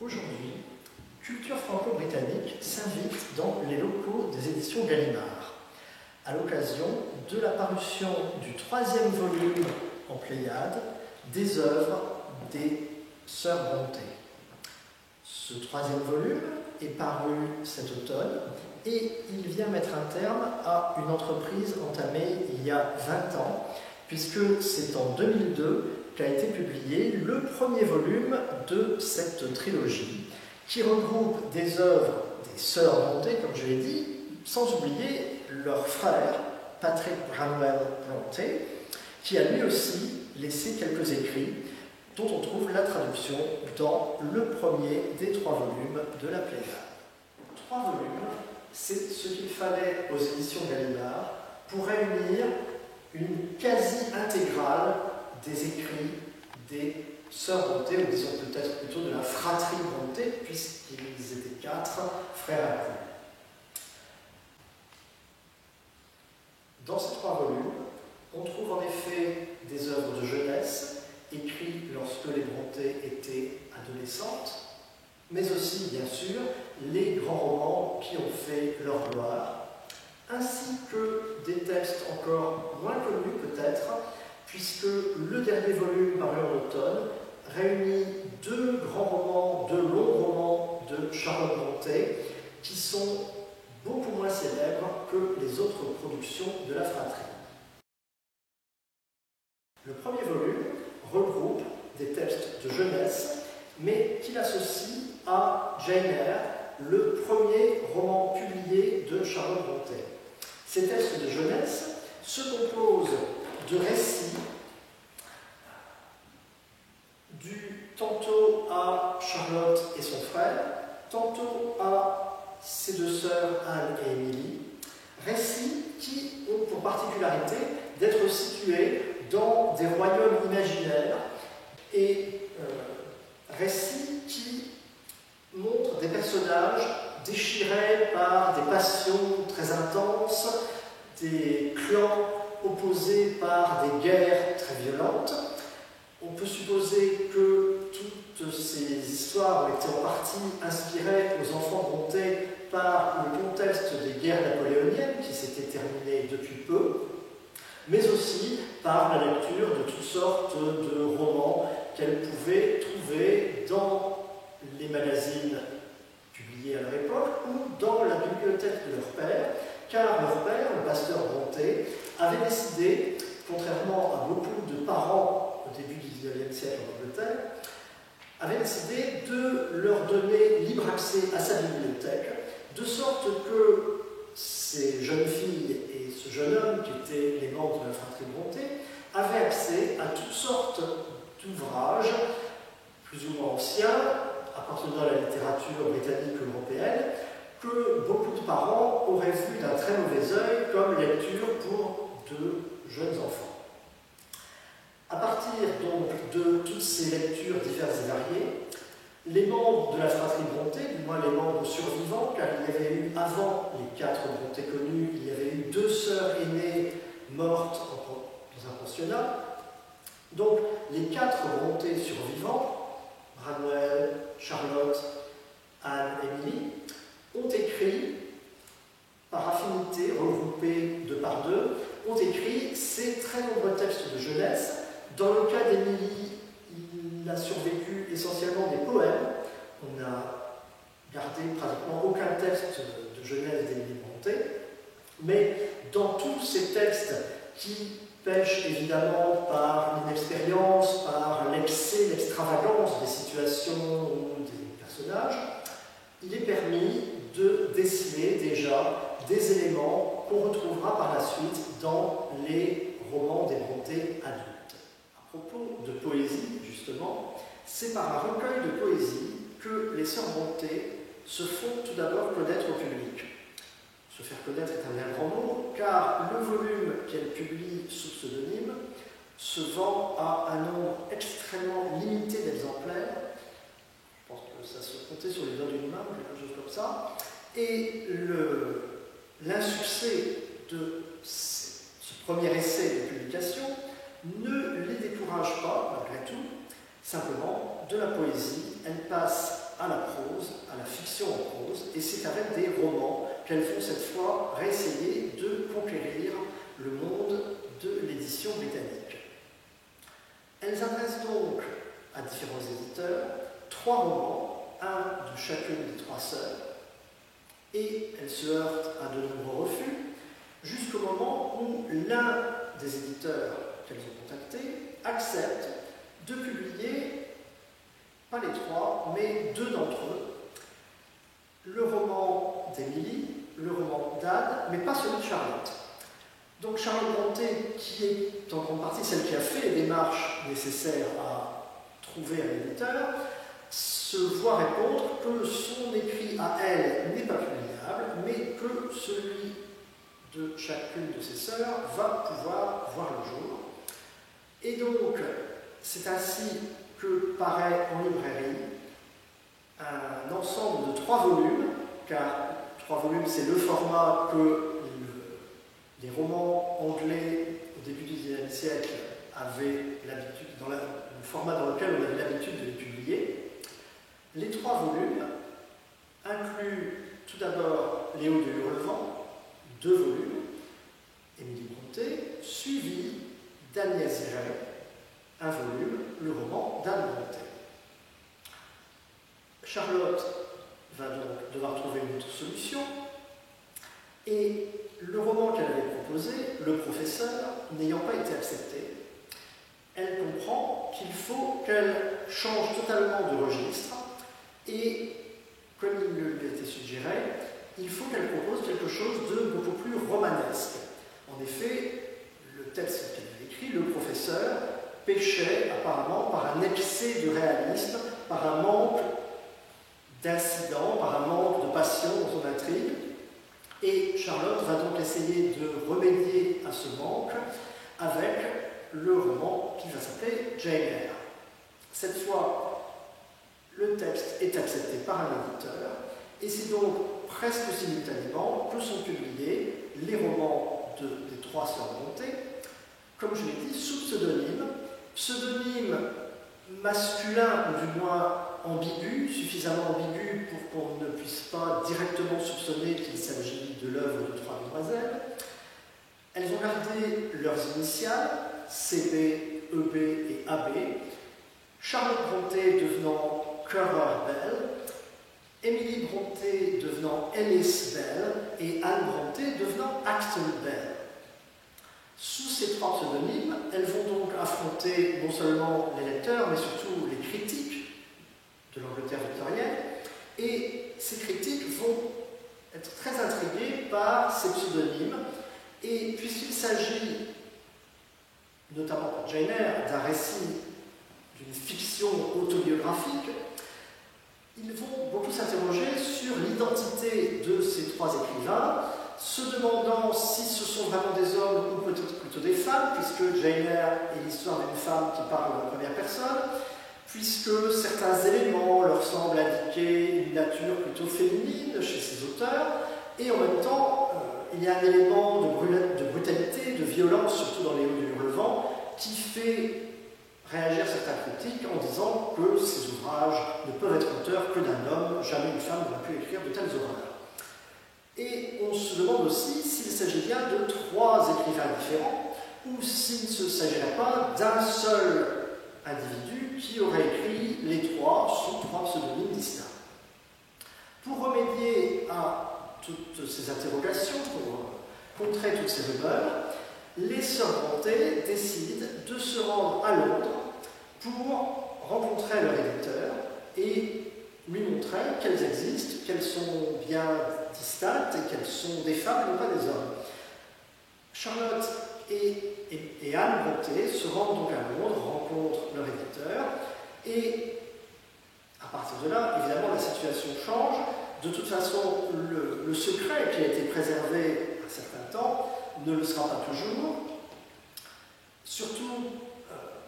Aujourd'hui, Culture franco-britannique s'invite dans les locaux des éditions Gallimard, à l'occasion de la parution du 3e volume en Pléiade des œuvres des Sœurs Brontë. Ce 3e volume est paru cet automne et il vient mettre un terme à une entreprise entamée il y a 20 ans, puisque c'est en 2002 qu'a été publié le premier volume de cette trilogie, qui regroupe des œuvres des Sœurs Brontë, comme je l'ai dit, sans oublier leur frère, Patrick Branwell Brontë, qui a lui aussi laissé quelques écrits, dont on trouve la traduction dans le premier des 3 volumes de la Pléiade. 3 volumes, c'est ce qu'il fallait aux éditions Gallimard pour réunir une quasi-intégrale des écrits des Sœurs Brontë, ou disons peut-être plutôt de la fratrie Brontë, puisqu'ils étaient 4 frères inclus. Dans ces 3 volumes, on trouve en effet des œuvres de jeunesse, écrites lorsque les Brontë étaient adolescentes, mais aussi, bien sûr, les grands romans qui ont fait leur gloire, ainsi que des textes encore moins connus peut-être, puisque le dernier volume paru en automne réunit 2 grands romans, 2 longs romans de Charlotte Brontë, qui sont beaucoup moins célèbres que les autres productions de la fratrie. Le premier volume regroupe des textes de jeunesse, mais qu'il associe à Jane Eyre, le premier roman publié de Charlotte Brontë. Ces textes de jeunesse se composent de récits dus tantôt à Charlotte et son frère, tantôt à ses 2 sœurs Anne et Émilie, récits qui ont pour particularité d'être situés dans des royaumes imaginaires et récits qui montrent des personnages déchirés par des passions très intenses, des clans opposés par des guerres très violentes. On peut supposer que toutes ces histoires ont été en partie inspirées aux enfants Brontë par le contexte des guerres napoléoniennes qui s'étaient terminées depuis peu, mais aussi par la lecture de toutes sortes de romans qu'elles pouvaient trouver dans les magazines publiés à leur époque ou dans la bibliothèque de leur père, car leur père, le pasteur Brontë, avait décidé, contrairement à beaucoup de parents au début du XIXe siècle en Angleterre, avait décidé de leur donner libre accès à sa bibliothèque, de sorte que ces jeunes filles et ce jeune homme, qui étaient les membres de la fratrie Brontë, avaient accès à toutes sortes d'ouvrages, plus ou moins anciens, appartenant à la littérature britannique ou européenne, que beaucoup de parents auraient vu d'un très mauvais œil comme lecture pour de jeunes enfants. À partir donc de toutes ces lectures diverses et variées, les membres de la fratrie Brontë, du moins les membres survivants, car il y avait eu, avant les 4 Brontë connus, il y avait eu 2 sœurs aînées mortes dans un pensionnat. Donc les 4 Brontë survivants, Branwell, Charlotte, Anne et Émilie, ont écrit, par affinité, regroupés 2 par 2, ont écrit ces très nombreux textes de jeunesse. Dans le cas d'Émilie, il a survécu essentiellement des poèmes. On n'a gardé pratiquement aucun texte de jeunesse d'Émilie Brontë. Mais dans tous ces textes qui pêchent évidemment par l'inexpérience, par l'excès, l'extravagance des situations ou des personnages, il est permis de déceler déjà des éléments qu'on retrouvera par la suite dans les romans des Brontë adultes. À propos de poésie, justement, c'est par un recueil de poésie que les Sœurs Brontë se font tout d'abord connaître au public. Se faire connaître est un bien grand mot, car le volume qu'elles publient sous pseudonyme se vend à un nombre extrêmement limité d'exemplaires. Je pense que ça se comptait sur les doigts d'une main, quelque chose comme ça. Et l'insuccès de ce premier essai de publication ne les décourage pas, malgré tout. Simplement, de la poésie, elles passent à la prose, à la fiction en prose, et c'est avec des romans qu'elles vont cette fois réessayer de conquérir le monde de l'édition britannique. Elles adressent donc à différents éditeurs 3 romans, un de chacune des 3 sœurs, et elles se heurtent à de nombreux refus, jusqu'au moment où l'un des éditeurs qu'elles ont contactés accepte de publier, pas les 3, mais 2 d'entre eux, le roman d'Émilie, le roman d'Anne, mais pas celui de Charlotte. Donc Charlotte Brontë, qui est en grande partie celle qui a fait les démarches nécessaires à trouver un éditeur, se voit répondre que son écrit à elle n'est pas publiable, mais que celui de chacune de ses sœurs va pouvoir voir le jour. Et donc, c'est ainsi que paraît en librairie un ensemble de 3 volumes, car 3 volumes c'est le format que les romans anglais au début du XIXe siècle avaient l'habitude, le format dans lequel on avait l'habitude de les publier. Les 3 volumes incluent tout d'abord Léo de Hurlevent, 2 volumes, Émilie Brontë, suivi d'Agnès Zirey, un volume, le roman d'Anne Brontë. Charlotte va donc devoir trouver une autre solution, et le roman qu'elle avait proposé, Le Professeur, n'ayant pas été accepté, elle comprend qu'il faut qu'elle change totalement de registre, et comme il lui a été suggéré, il faut qu'elle propose quelque chose de beaucoup plus romanesque. En effet, le texte qu'elle avait écrit, Le Professeur, péchait apparemment par un excès de réalisme, par un manque d'incidents, par un manque de passion dans son intrigue. Et Charlotte va donc essayer de remédier à ce manque avec le roman qui va s'appeler Jane Eyre. Cette fois, le texte est accepté par un éditeur, et c'est donc presque simultanément que sont publiés les romans des 3 sœurs Brontë, comme je l'ai dit, sous pseudonyme masculin, ou du moins ambigu, suffisamment ambigu pour qu'on ne puisse pas directement soupçonner qu'il s'agit de l'œuvre de 3 demoiselles. Elles ont gardé leurs initiales, CB, EB et AB, Charlotte Brontë devenant Currer Bell, Émilie Brontë devenant Ellis Bell et Anne Brontë devenant Acton Bell. Sous ces 3 pseudonymes, elles vont donc affronter non seulement les lecteurs, mais surtout les critiques de l'Angleterre victorienne, et ces critiques vont être très intrigués par ces pseudonymes, et puisqu'il s'agit, notamment pour Jane Eyre, d'un récit, d'une fiction autobiographique, ils vont beaucoup s'interroger sur l'identité de ces 3 écrivains, se demandant si ce sont vraiment des hommes ou peut-être plutôt des femmes, puisque Jane Eyre est l'histoire d'une femme qui parle en première personne, puisque certains éléments leur semblent indiquer une nature plutôt féminine chez ces auteurs, et en même temps, il y a un élément de brutalité, de violence, surtout dans Léo de Hurlevent, qui fait réagir certains critiques en disant que ces ouvrages ne peuvent être auteurs que d'un homme, jamais une femme n'aurait pu écrire de telles horreurs. Et on se demande aussi s'il s'agit bien de 3 écrivains différents, ou s'il ne s'agirait pas d'un seul individu qui aurait écrit les 3 sous 3 pseudonymes distincts. Pour remédier à toutes ces interrogations, pour contrer toutes ces rumeurs, les sœurs Brontë décident de se rendre à Londres pour rencontrer leur éditeur et lui montrer qu'elles existent, qu'elles sont bien distinctes et qu'elles sont des femmes et non pas des hommes. Charlotte et Anne Brontë se rendent donc à Londres, rencontrent leur éditeur, et à partir de là, évidemment, la situation change. De toute façon, le secret qui a été préservé un certain temps ne le sera pas toujours. Surtout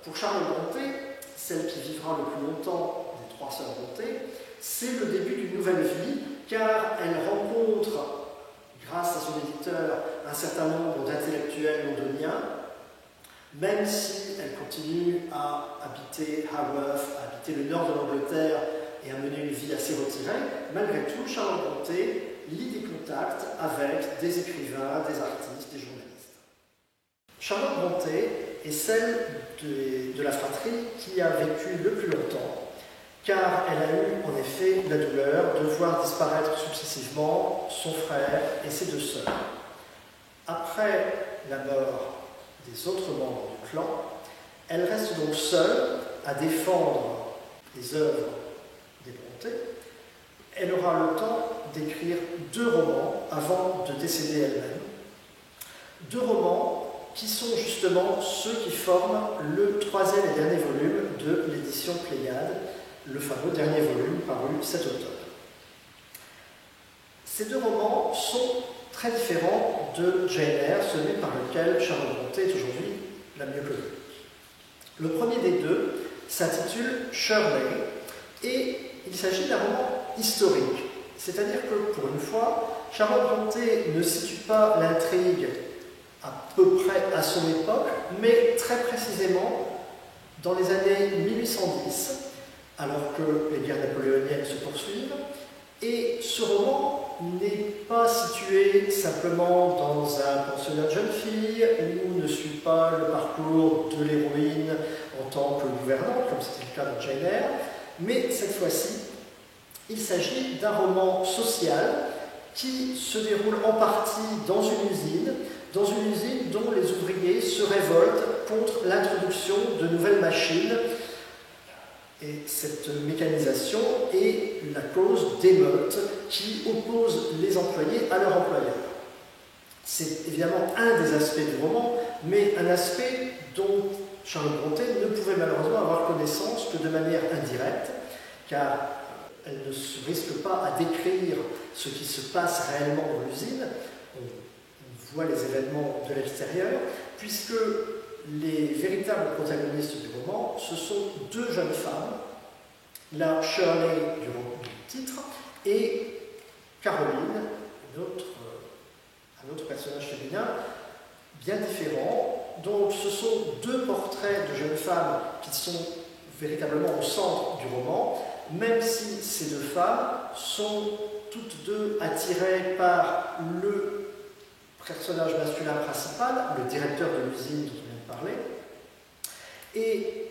pour Charlotte Brontë, celle qui vivra le plus longtemps des 3 sœurs Brontë, c'est le début d'une nouvelle vie, car elle rencontre, grâce à son éditeur, un certain nombre d'intellectuels londoniens, même si elle continue à habiter Haworth, à habiter le nord de l'Angleterre, et a mené une vie assez retirée, malgré tout, Charlotte Brontë lie des contacts avec des écrivains, des artistes, des journalistes. Charlotte Brontë est celle de la fratrie qui a vécu le plus longtemps, car elle a eu en effet la douleur de voir disparaître successivement son frère et ses deux sœurs. Après la mort des autres membres du clan, elle reste donc seule à défendre les œuvres des Brontë. Elle aura le temps d'écrire 2 romans avant de décéder elle-même. 2 romans qui sont justement ceux qui forment le 3e et dernier volume de l'édition Pléiade, le fameux dernier volume paru cet automne. Ces 2 romans sont très différents de Jane Eyre, celui par lequel Charlotte Brontë est aujourd'hui la mieux connue. Le premier des 2 s'intitule Shirley et il s'agit d'un roman historique. C'est-à-dire que, pour une fois, Charlotte Brontë ne situe pas l'intrigue à peu près à son époque, mais très précisément dans les années 1810, alors que les guerres napoléoniennes se poursuivent. Et ce roman n'est pas situé simplement dans un pensionnat de jeunes filles, ou ne suit pas le parcours de l'héroïne en tant que gouvernante, comme c'était le cas dans Jane Eyre, mais cette fois-ci, il s'agit d'un roman social qui se déroule en partie dans une usine dont les ouvriers se révoltent contre l'introduction de nouvelles machines. Et cette mécanisation est la cause d'émeutes qui opposent les employés à leurs employeurs. C'est évidemment un des aspects du roman, mais un aspect dont Charlotte Brontë ne pouvait malheureusement avoir connaissance que de manière indirecte, car elle ne se risque pas à décrire ce qui se passe réellement dans l'usine. On voit les événements de l'extérieur, puisque les véritables protagonistes du roman, ce sont 2 jeunes femmes, la Shirley du titre et Caroline, un autre personnage féminin bien différent. Donc ce sont 2 portraits de jeunes femmes qui sont véritablement au centre du roman, même si ces 2 femmes sont toutes 2 attirées par le personnage masculin principal, le directeur de l'usine dont on vient de parler. Et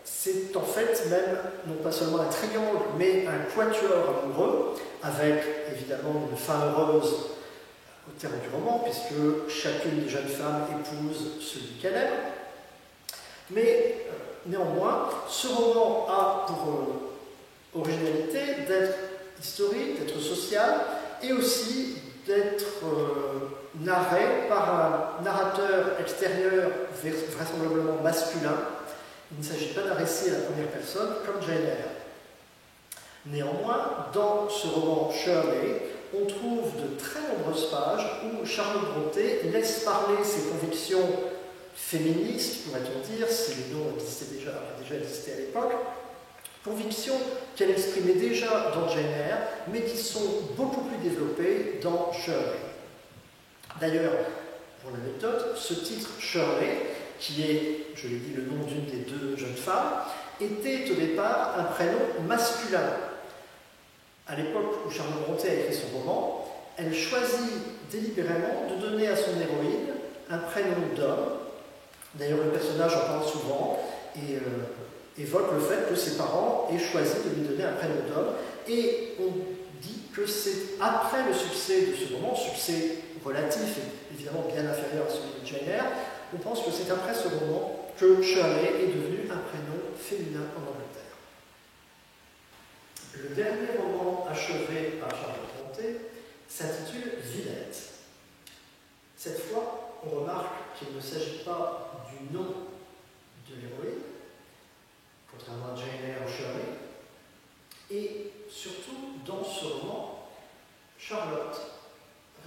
c'est en fait même, non pas seulement un triangle, mais un quatuor amoureux, avec évidemment une fin heureuse au terme du roman, puisque chacune des jeunes femmes épouse celui qu'elle aime. Mais néanmoins, ce roman a pour originalité d'être historique, d'être social, et aussi d'être narré par un narrateur extérieur vraisemblablement masculin. Il ne s'agit pas d'un récit à la première personne comme Jane Eyre. Néanmoins, dans ce roman Shirley, on trouve de très nombreuses pages où Charlotte Brontë laisse parler ses convictions féministes, pourrait-on dire, si le nom avait déjà existé à l'époque, convictions qu'elle exprimait déjà dans Jane Eyre, mais qui sont beaucoup plus développées dans Shirley. D'ailleurs, pour l'anecdote, ce titre Shirley, qui est, je l'ai dit, le nom d'une des 2 jeunes femmes, était au départ un prénom masculin. À l'époque où Charlotte Brontë a écrit son roman, elle choisit délibérément de donner à son héroïne un prénom d'homme. D'ailleurs, le personnage en parle souvent et évoque le fait que ses parents aient choisi de lui donner un prénom d'homme. Et on dit que c'est après le succès de ce roman, succès relatif et évidemment bien inférieur à celui de Jane Eyre, on pense que c'est après ce roman que Shirley est devenu un prénom féminin en Angleterre. Le dernier roman achevé par Charlotte Brontë s'intitule Villette. Cette fois, on remarque qu'il ne s'agit pas du nom de l'héroïne, contrairement à Jane Eyre ou Shirley. Et surtout, dans ce roman, Charlotte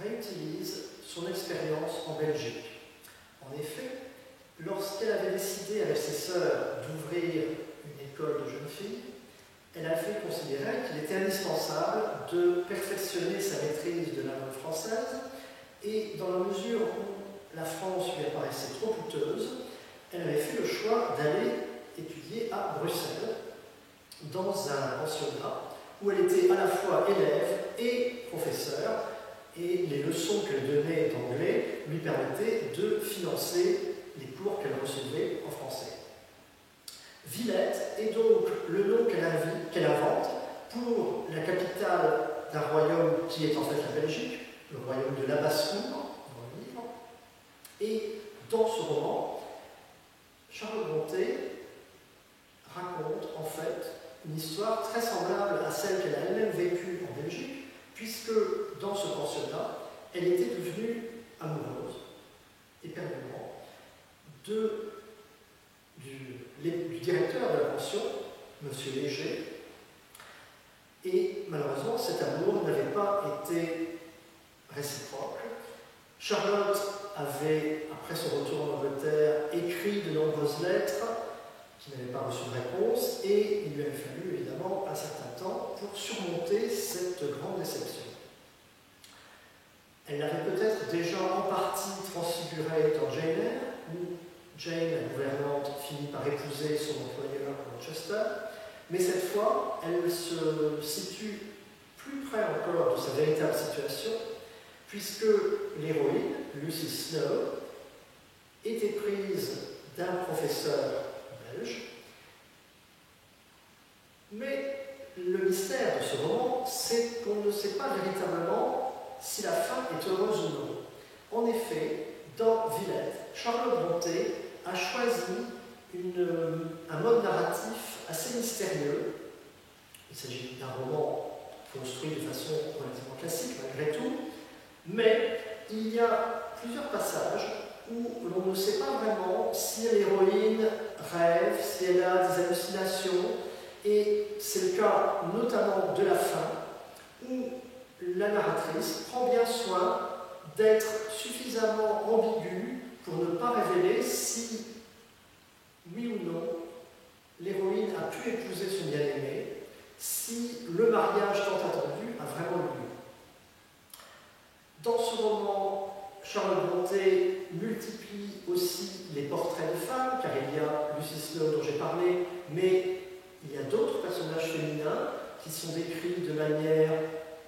réutilise son expérience en Belgique. En effet, lorsqu'elle avait décidé avec ses sœurs d'ouvrir une école de jeunes filles, elle avait considéré qu'il était indispensable de perfectionner sa maîtrise de la langue française et dans la mesure où la France lui apparaissait trop coûteuse, elle avait fait le choix d'aller étudier à Bruxelles dans un pensionnat où elle était à la fois élève et professeure, et les leçons qu'elle donnait d'anglais lui permettaient de financer les cours qu'elle recevait en français. Villette est donc le nom qu'elle invente pour la capitale d'un royaume qui est en fait la Belgique, le royaume de la Basse-Cour, dans le livre. Et dans ce roman, Charlotte Brontë raconte en fait une histoire très semblable à celle qu'elle a elle-même vécue en Belgique, puisque dans ce pensionnat, elle était devenue amoureuse, éperdument, du directeur de la pension, M. Léger, et malheureusement cet amour n'avait pas été réciproque. Charlotte avait, après son retour en Angleterre, écrit de nombreuses lettres qui n'avaient pas reçu de réponse, et il lui avait fallu évidemment un certain temps pour surmonter cette grande déception. Elle l'avait peut-être déjà en partie transfigurée dans Jane Eyre, où Jane, la gouvernante, finit par épouser son employeur Rochester, mais cette fois, elle se situe plus près encore de sa véritable situation, puisque l'héroïne, Lucy Snow, était prise d'un professeur belge, mais le mystère de ce roman, c'est qu'on ne sait pas véritablement si la fin est heureuse ou non. En effet, dans Villette, Charlotte Brontë a choisi un mode narratif assez mystérieux. Il s'agit d'un roman construit de façon relativement classique malgré tout, mais il y a plusieurs passages où l'on ne sait pas vraiment si l'héroïne rêve, si elle a des hallucinations, et c'est le cas notamment de la fin, où la narratrice prend bien soin d'être suffisamment ambiguë pour ne pas révéler si, oui ou non, l'héroïne a pu épouser son bien-aimé, si le mariage tant attendu a vraiment eu lieu. Dans ce roman, Charlotte Brontë multiplie aussi les portraits de femmes, car il y a Lucy Snow dont j'ai parlé, mais il y a d'autres personnages féminins qui sont décrits de manière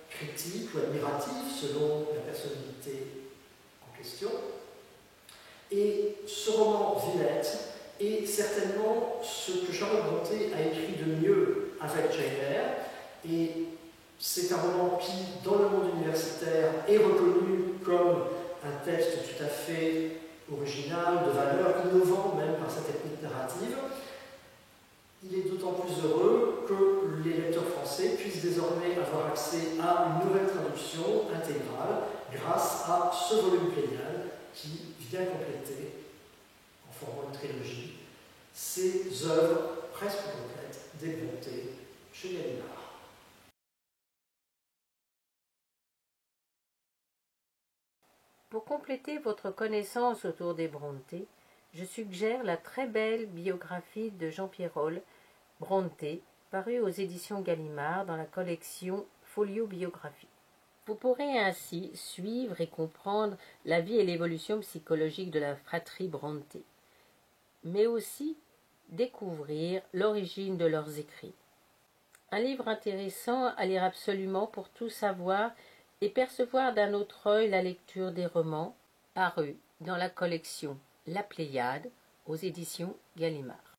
critique ou admirative selon la personnalité en question. Et ce roman Villette est certainement ce que Charlotte Brontë a écrit de mieux avec Jane Eyre, et c'est un roman qui, dans le monde universitaire, est reconnu comme un texte tout à fait original, de valeur, innovant même par sa technique narrative. Il est d'autant plus heureux que les lecteurs français puissent désormais avoir accès à une nouvelle traduction intégrale grâce à ce volume plénial qui vient compléter, en formant une trilogie, ces œuvres presque complètes des Brontë chez Gallimard. Pour compléter votre connaissance autour des Brontë, je suggère la très belle biographie de Jean-Pierre Holl, Brontë, parue aux éditions Gallimard dans la collection Folio Biographie. Vous pourrez ainsi suivre et comprendre la vie et l'évolution psychologique de la fratrie Brontë, mais aussi découvrir l'origine de leurs écrits. Un livre intéressant à lire absolument pour tout savoir et percevoir d'un autre œil la lecture des romans parus dans la collection La Pléiade aux éditions Gallimard.